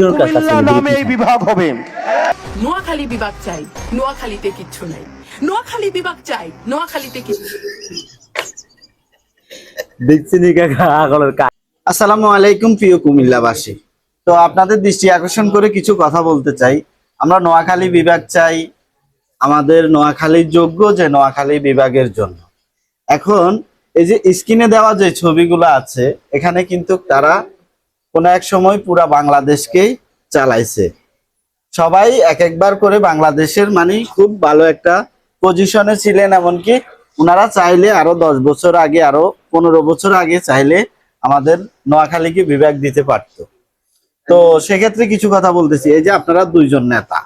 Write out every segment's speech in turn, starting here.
কুমিল্লা নামে এই বিভাগ হবে। নোয়াখালী বিভাগ চাই, নোয়াখালীতে কিচ্ছু নাই। নোয়াখালী বিভাগ চাই, নোয়াখালীতে কিচ্ছু। আসসালামু আলাইকুম প্রিয় কুমিল্লাবাসী। তো আপনাদের দৃষ্টি আকর্ষণ করে কিছু কথা বলতে চাই। আমরা নোয়াখালী বিভাগ চাই, আমাদের নোয়াখালীর যোগ্য যে নোয়াখালী বিভাগের জন্য। এখন এই যে স্ক্রিনে দেওয়া যে ছবিগুলো আছে, এখানে কিন্তু তারা কোনো এক সময় পুরা বাংলাদেশকেই চালাইছে। সবাই এক একবার করে বাংলাদেশের মানে খুব ভালো একটা পজিশনে ছিলেন, এমনকি ওনারা চাইলে আরো 10 বছর আগে, আরো 15 বছর আগে চাইলে আমাদের নোয়াখালীকে বিভাগ দিতে পারতো। তো সেক্ষেত্রে কিছু কথা বলতেছি। এই যে আপনারা দুইজন নেতা,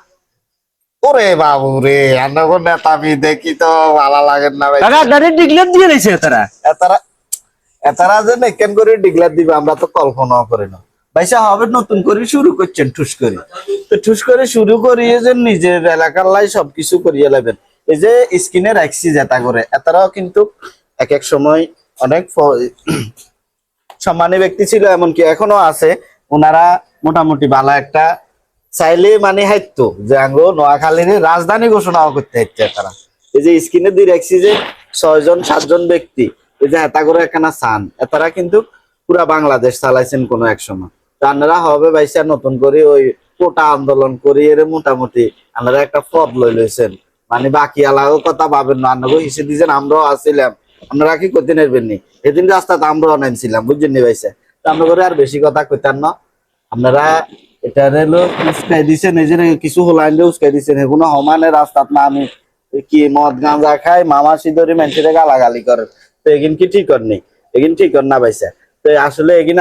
ওরে বাবু রে, আন্নাগর নেতা আমি দেখি তো ভালো লাগে না ভাই। ডিক্লেয়ার দিয়ে দিয়েছে তারা। এতারা এতারা যে নেকেন করে ডিক্লেয়ার দিবে আমরা তো কল্পনাও করি না। ভাইসা হবে নতুন করে শুরু করছেন ঠুস করে। তো ঠুস করে শুরু করিয়ে যে নিজের এলাকার লাই সবকিছু করিয়ে নেবেন। এই যে স্ক্রিনে রাখছি যেটা করে, এতারাও কিন্তু এক এক সময় অনেক সম্মানী ব্যক্তি ছিল, এমনকি এখনো আছে। ওনারা মোটামুটি ভালো একটা চাইলে মানে হাইতো যে আঙ্গো নোয়াখালীর রাজধানী ঘোষণা করতে হচ্ছে তারা। এই যে স্ক্রিনে দিয়ে রাখছি যে 6 জন 7 জন ব্যক্তি, এই যে হেতা করে একখানা চান, এতারা কিন্তু পুরা বাংলাদেশ চালাইছেন কোনো এক সময়। আপনারা হবে ভাইসা নতুন করে ওই কোটা আন্দোলন করি এর মোটামুটি আপনারা একটা পদ লই লইছেন। মানে বাকি আলাদা কথা ভাবেন না, আপনাকে হিসেবে দিয়েছেন, আমরাও আসছিলাম। আপনারা কি করতে নেবেন নি? এদিন রাস্তাতে আমরাও নামছিলাম, বুঝছেন নি ভাইসা? তো আমরা করে আর বেশি কথা কইতেন না। আপনারা এটা হলো উস্কাই দিছেন, এই যে কিছু হলাইন উস্কাই দিছেন, এগুলো সমানে রাস্তাত না আমি কি মদ গাঁজা খাই মামা সিদরি মানুষের গালাগালি করেন। তো এগিন কি ঠিক কর নেই, এগিন ঠিক কর না ভাইসা। তো আসলে এগিন